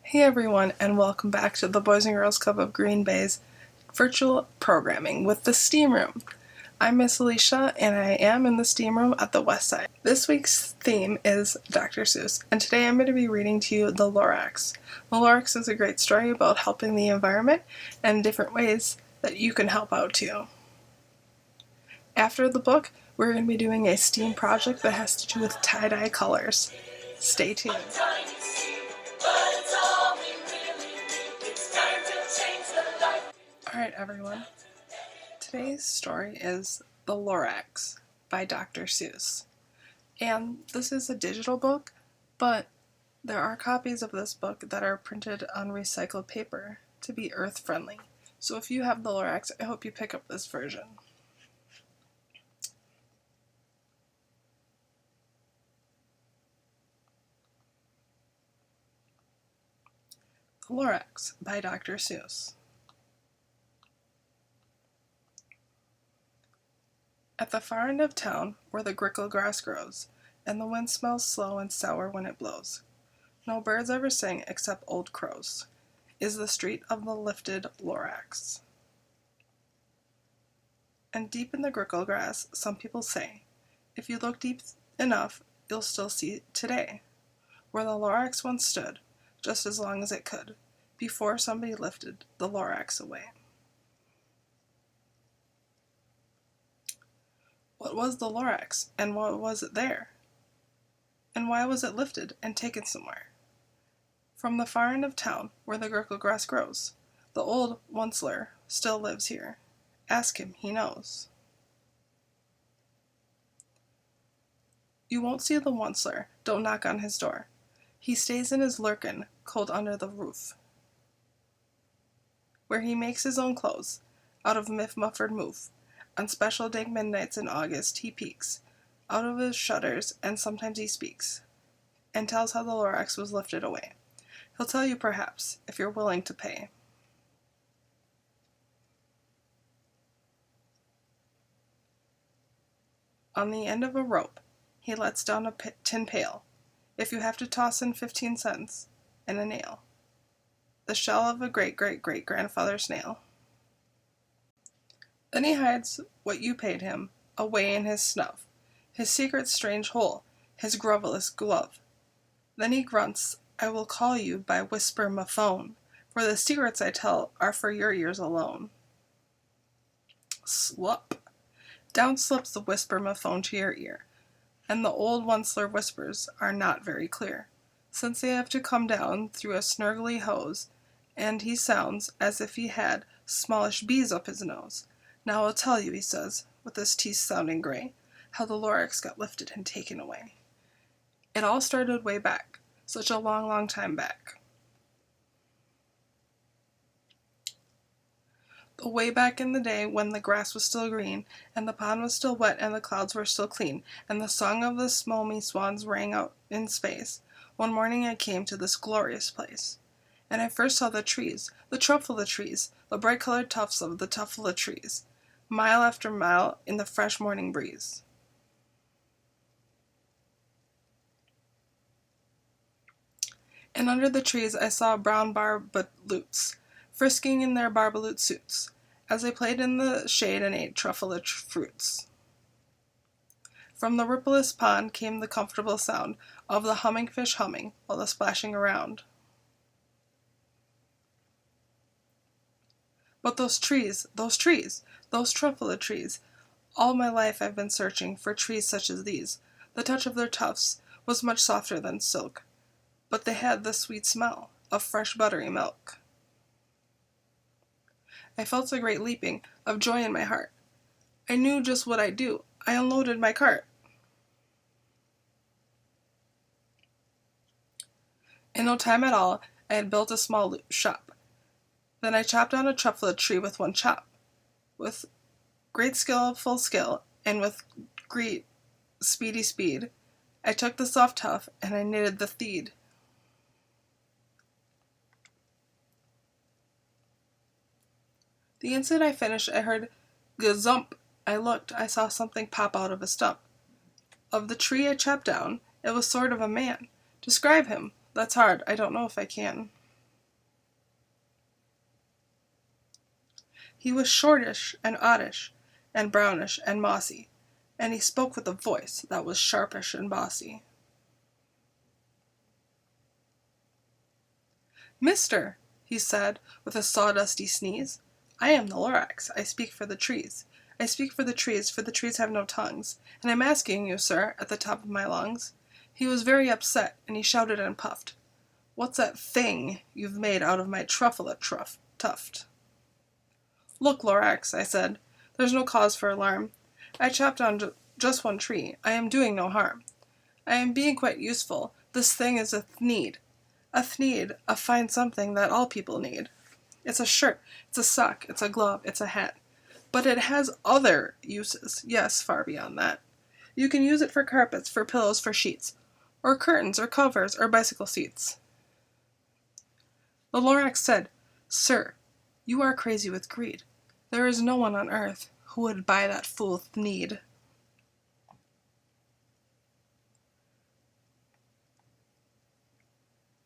Hey everyone, and welcome back to the Boys and Girls Club of Green Bay's virtual programming with the Steam Room. I'm Miss Alicia, and I am in the Steam Room at the West Side. This week's theme is Dr. Seuss, and today I'm going to be reading to you The Lorax. The Lorax is a great story about helping the environment and different ways that you can help out too. After the book, we're going to be doing a STEAM project that has to do with tie-dye colors. Stay tuned. Alright everyone, today's story is The Lorax by Dr. Seuss. And this is a digital book, but there are copies of this book that are printed on recycled paper to be earth friendly. So if you have The Lorax, I hope you pick up this version. The Lorax by Dr. Seuss. At the far end of town, where the grickle grass grows, and the wind smells slow and sour when it blows, no birds ever sing except old crows, is the street of the lifted Lorax. And deep in the grickle grass, some people say, if you look deep enough, you'll still see today, where the Lorax once stood, just as long as it could, before somebody lifted the Lorax away. What was the Lorax, and what was it there? And why was it lifted and taken somewhere? From the far end of town, where the grickle grass grows, the old Onceler still lives here. Ask him, he knows. You won't see the Onceler, don't knock on his door. He stays in his lurkin, cold under the roof, where he makes his own clothes, out of miff-muffered moof. On special dank midnights in August he peeks out of his shutters, and sometimes he speaks, and tells how the Lorax was lifted away. He'll tell you perhaps, if you're willing to pay. On the end of a rope, he lets down a tin pail, if you have to toss in 15 cents and a nail, the shell of a great-great-great-grandfather snail. Then he hides what you paid him away in his snuff, his secret strange hole, his grovelous glove. Then he grunts, I will call you by whisper my phone, for the secrets I tell are for your ears alone. Slup! Down slips the whisper my phone to your ear, and the old Onceler whispers are not very clear, since they have to come down through a snurgly hose, and he sounds as if he had smallish bees up his nose. Now I'll tell you, he says, with his teeth sounding gray, how the Lorax got lifted and taken away. It all started way back, such a long, long time back. Way back in the day when the grass was still green, and the pond was still wet, and the clouds were still clean, and the song of the smomy swans rang out in space, one morning I came to this glorious place. And I first saw the trees, the Truffula trees, the bright-colored tufts of the Truffula trees, mile after mile in the fresh morning breeze. And under the trees I saw brown barbaloots, frisking in their barbaloot suits, as they played in the shade and ate Truffula fruits. From the rippleless pond came the comfortable sound of the humming fish humming while the splashing around. But those trees, those Truffula trees, all my life I've been searching for trees such as these. The touch of their tufts was much softer than silk, but they had the sweet smell of fresh buttery milk. I felt a great leaping of joy in my heart. I knew just what I'd do. I unloaded my cart. In no time at all, I had built a small shop. Then I chopped down a Truffula tree with one chop. With great skillful skill, and with great speedy speed, I took the soft tuft and I knitted the thread. The instant I finished, I heard gazump. I looked, I saw something pop out of a stump. Of the tree I chopped down, it was sort of a man. Describe him, that's hard, I don't know if I can. He was shortish and oddish, and brownish and mossy, and he spoke with a voice that was sharpish and bossy. "Mister," he said, with a sawdusty sneeze, "I am the Lorax. I speak for the trees. I speak for the trees have no tongues, and I'm asking you, sir, at the top of my lungs." He was very upset, and he shouted and puffed, "What's that thing you've made out of my Truffula tuft?" "Look, Lorax," I said, "there's no cause for alarm. I chopped down just one tree. I am doing no harm. I am being quite useful. This thing is a thneed. A thneed, a fine something that all people need. It's a shirt, it's a sock, it's a glove, it's a hat. But it has other uses, yes, far beyond that. You can use it for carpets, for pillows, for sheets, or curtains, or covers, or bicycle seats." The Lorax said, "Sir, you are crazy with greed. There is no one on earth who would buy that fool thneed."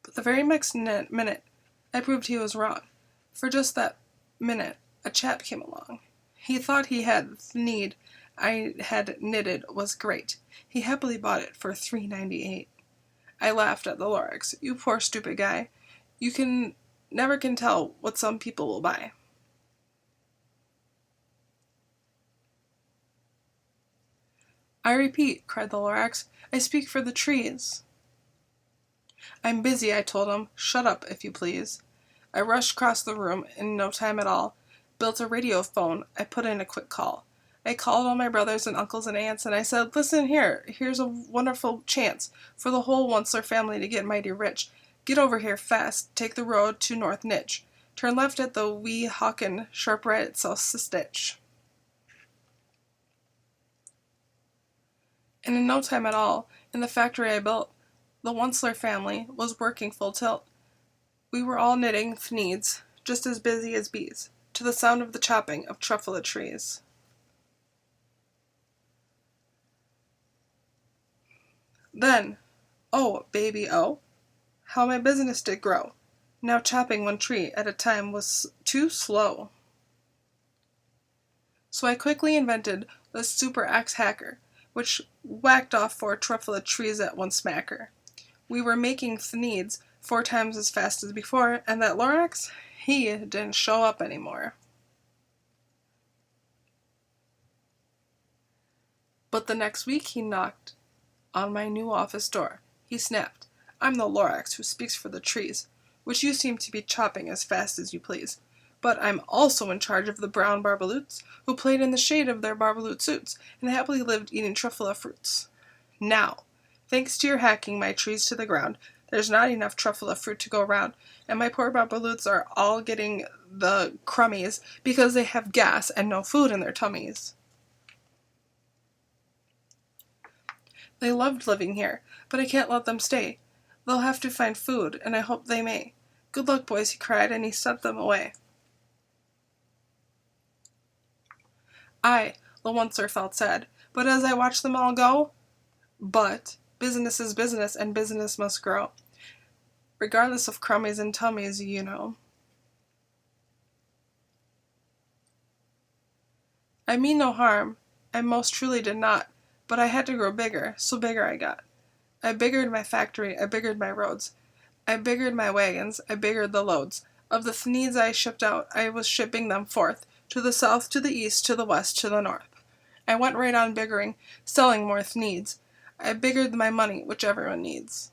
But the very next minute, I proved he was wrong. For just that minute, a chap came along. He thought he had thneed I had knitted was great. He happily bought it for $3.98. I laughed at the Lorax. "You poor stupid guy. You never can tell what some people will buy." "I repeat," cried the Lorax, "I speak for the trees." "I'm busy," I told him. "Shut up, if you please." I rushed across the room in no time at all. Built a radio phone. I put in a quick call. I called all my brothers and uncles and aunts, and I said, "Listen here. Here's a wonderful chance for the whole Onceler family to get mighty rich. Get over here fast. Take the road to North Nitch. Turn left at the Wee Hawken, sharp right at South Stitch." And in no time at all, in the factory I built, the Onceler family was working full tilt. We were all knitting thneeds, just as busy as bees, to the sound of the chopping of Truffula trees. Then, oh, baby, oh, how my business did grow. Now chopping one tree at a time was too slow. So I quickly invented the super axe hacker, which whacked off 4 Truffula trees at one smacker. We were making thneeds 4 times as fast as before, and that Lorax, he didn't show up anymore. But the next week he knocked on my new office door. He snapped, "I'm the Lorax who speaks for the trees, which you seem to be chopping as fast as you please. But I'm also in charge of the brown barbaloots, who played in the shade of their barbaloot suits, and happily lived eating Truffula fruits. Now, thanks to your hacking my trees to the ground, there's not enough Truffula fruit to go round, and my poor barbaloots are all getting the crummies because they have gas and no food in their tummies. They loved living here, but I can't let them stay. They'll have to find food, and I hope they may. Good luck, boys," he cried, and he sent them away. I, the Onceler, felt sad, but as I watched them all go, but business is business, and business must grow, regardless of crummies and tummies, you know. I mean no harm, I most truly did not, but I had to grow bigger, so bigger I got. I biggered my factory, I biggered my roads, I biggered my wagons, I biggered the loads. Of the thneeds I shipped out, I was shipping them forth, to the south, to the east, to the west, to the north. I went right on biggering, selling more thneeds. I biggered my money, which everyone needs.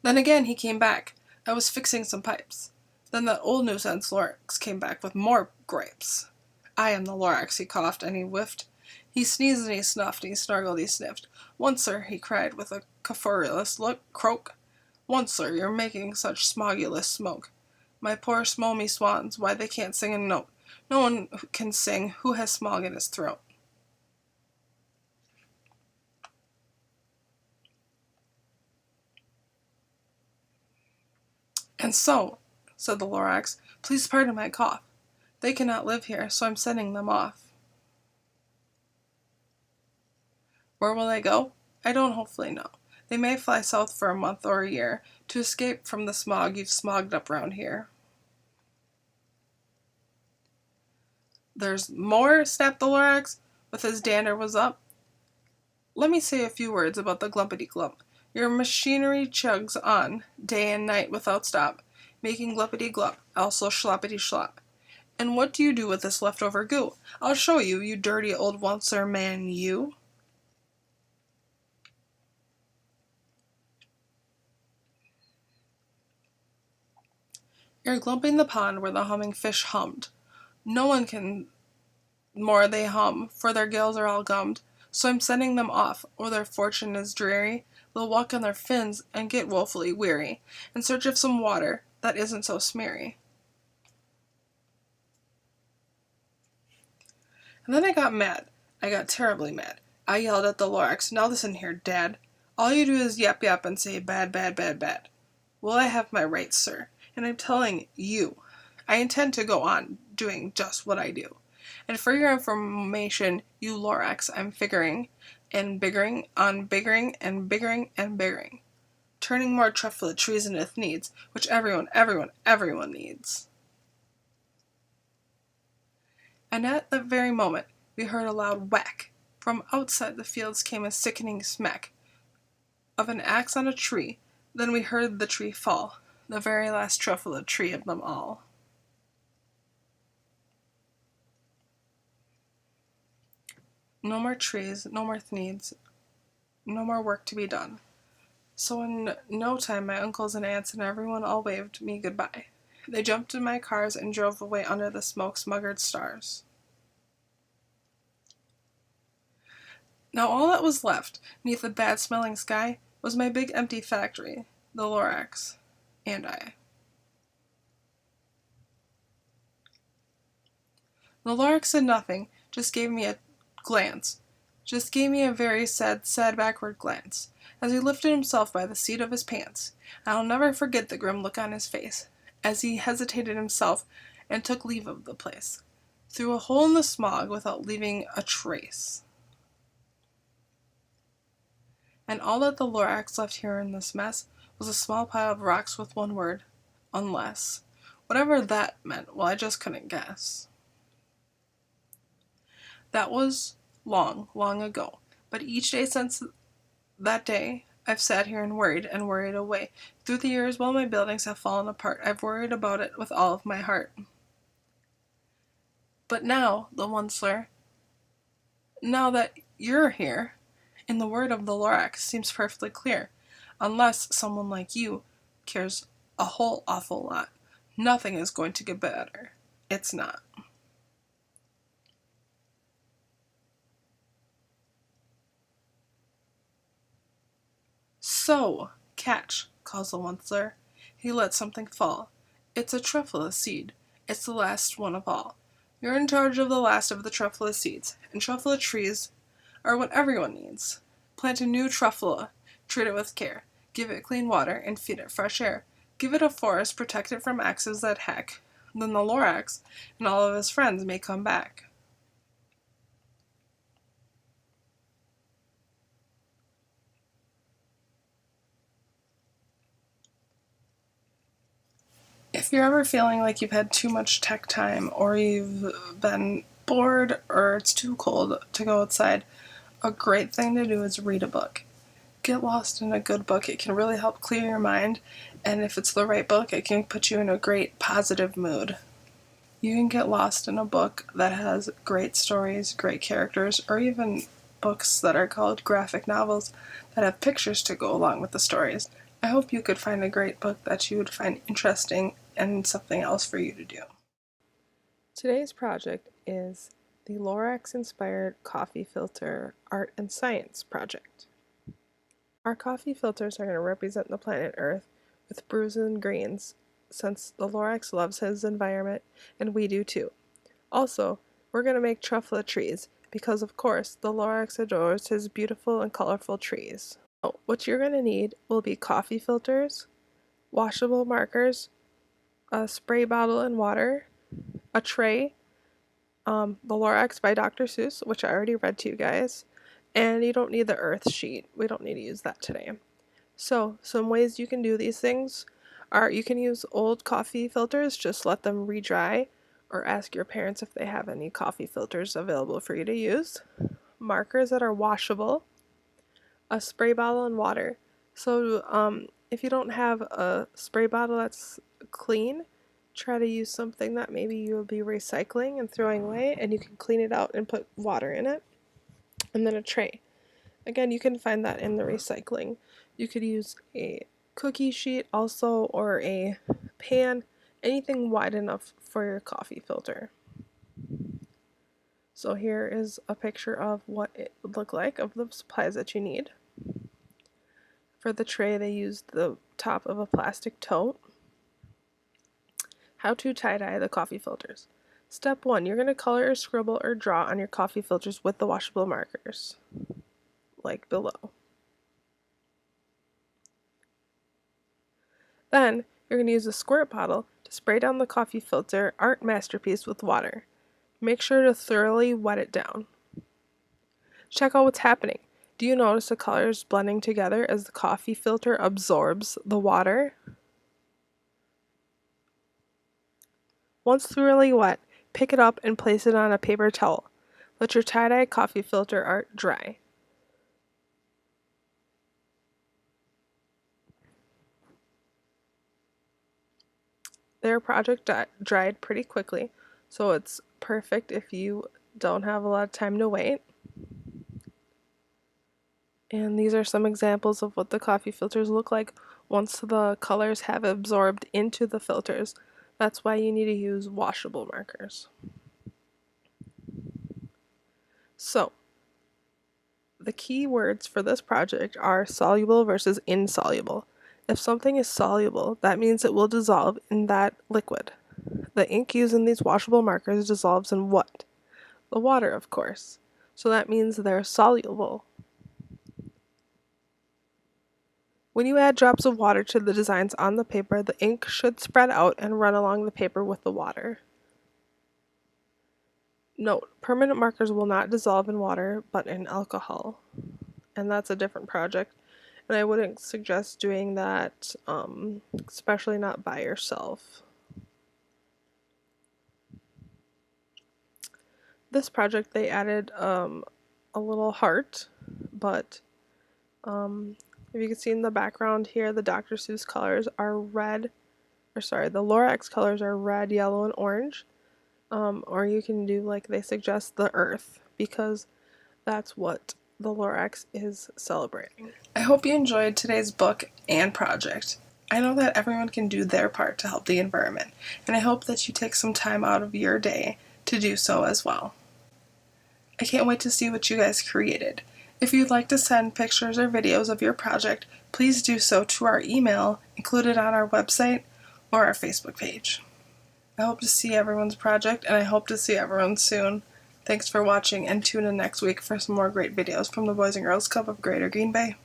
Then again he came back. I was fixing some pipes. Then that old nuisance Lorax came back with more gripes. "I am the Lorax," he coughed and he whiffed. He sneezed and he snuffed, and he snargled, he sniffed. "Onceler," he cried with a cofferulous look, croak. "Onceler, you're making such smogulous smoke. My poor smomy swans, why they can't sing a note. No one can sing who has smog in his throat." "And so," said the Lorax, "please pardon my cough. They cannot live here, so I'm sending them off." Where will they go? I don't hopefully know. They may fly south for a month or a year to escape from the smog you've smogged up round here. There's more, snapped the Lorax, with his dander was up. Let me say a few words about the glumpity-glump. Your machinery chugs on, day and night without stop, making gluppity-glup, also schloppity-schlop. And what do you do with this leftover goo? I'll show you, you dirty old oncer man, you. You're glumping the pond where the humming fish hummed. No one can more they hum, for their gills are all gummed. So I'm sending them off, or their fortune is dreary. They'll walk on their fins and get woefully weary, in search of some water that isn't so smeary. And then I got mad. I got terribly mad. I yelled at the Lorax, now listen here, Dad. All you do is yap yap and say bad, bad, bad, bad. Well, I have my rights, sir, and I'm telling you, I intend to go on doing just what I do. And for your information, you Lorax, I'm figuring and biggering on biggering and biggering and biggering, turning more Truffula trees into needs, which everyone needs. And at that very moment, we heard a loud whack. From outside the fields came a sickening smack of an axe on a tree. Then we heard the tree fall, the very last Truffula tree of them all. No more trees, no more needs, no more work to be done. So in no time my uncles and aunts and everyone all waved me goodbye. They jumped in my cars and drove away under the smoke-smuggered stars. Now all that was left, neath the bad-smelling sky, was my big empty factory, the Lorax, and I. The Lorax said nothing, just gave me a glance. Just gave me a very sad backward glance, as he lifted himself by the seat of his pants. I'll never forget the grim look on his face, as he hesitated himself and took leave of the place, through a hole in the smog without leaving a trace. And all that the Lorax left here in this mess was a small pile of rocks with one word, unless. Whatever that meant, well, I just couldn't guess. That was long, long ago, but each day since that day, I've sat here and worried away. Through the years, while my buildings have fallen apart, I've worried about it with all of my heart. But now, the Onceler, now that you're here, in the word of the Lorax seems perfectly clear. Unless someone like you cares a whole awful lot, nothing is going to get better. It's not. So, catch, calls the Onceler. He lets something fall. It's a Truffula seed. It's the last one of all. You're in charge of the last of the Truffula seeds, and Truffula trees are what everyone needs. Plant a new Truffula, treat it with care, give it clean water, and feed it fresh air. Give it a forest, protect it from axes that hack. Then the Lorax and all of his friends may come back. If you're ever feeling like you've had too much tech time, or you've been bored, or it's too cold to go outside, a great thing to do is read a book. Get lost in a good book. It can really help clear your mind, and if it's the right book, it can put you in a great positive mood. You can get lost in a book that has great stories, great characters, or even books that are called graphic novels that have pictures to go along with the stories. I hope you could find a great book that you would find interesting and something else for you to do. Today's project is the Lorax-inspired coffee filter art and science project. Our coffee filters are going to represent the planet Earth with blues and greens, since the Lorax loves his environment, and we do too. Also, we're going to make Truffula trees, because of course, the Lorax adores his beautiful and colorful trees. So, what you're going to need will be coffee filters, washable markers, a spray bottle and water, a tray, the Lorax by Dr. Seuss, which I already read to you guys, and you don't need the earth sheet. We don't need to use that today. So, some ways you can do these things are you can use old coffee filters, just let them re-dry, or ask your parents if they have any coffee filters available for you to use. Markers that are washable, a spray bottle, and water. So, if you don't have a spray bottle that's clean, try to use something that maybe you'll be recycling and throwing away, and you can clean it out and put water in it. And then a tray. Again, you can find that in the recycling. You could use a cookie sheet also, or a pan, anything wide enough for your coffee filter. So here is a picture of what it would look like of the supplies that you need. For the tray, they used the top of a plastic tote. How to tie-dye the coffee filters. Step 1, you're going to color or scribble or draw on your coffee filters with the washable markers, like below. Then, you're going to use a squirt bottle to spray down the coffee filter art masterpiece with water. Make sure to thoroughly wet it down. Check out what's happening. Do you notice the colors blending together as the coffee filter absorbs the water? Once thoroughly wet, pick it up and place it on a paper towel. Let your tie-dye coffee filter art dry. Their project dried pretty quickly, so it's perfect if you don't have a lot of time to wait. And these are some examples of what the coffee filters look like once the colors have absorbed into the filters. That's why you need to use washable markers. So, the key words for this project are soluble versus insoluble. If something is soluble, that means it will dissolve in that liquid. The ink used in these washable markers dissolves in what? The water, of course. So that means they're soluble. When you add drops of water to the designs on the paper, the ink should spread out and run along the paper with the water. Note, permanent markers will not dissolve in water, but in alcohol. And that's a different project. And I wouldn't suggest doing that, especially not by yourself. This project, they added a little heart, but if you can see in the background here, the Dr. Seuss colors are red, the Lorax colors are red, yellow, and orange. Or you can do, like they suggest, the earth, because that's what the Lorax is celebrating. I hope you enjoyed today's book and project. I know that everyone can do their part to help the environment, and I hope that you take some time out of your day to do so as well. I can't wait to see what you guys created. If you'd like to send pictures or videos of your project, please do so to our email included on our website or our Facebook page. I hope to see everyone's project, and I hope to see everyone soon. Thanks for watching, and tune in next week for some more great videos from the Boys and Girls Club of Greater Green Bay.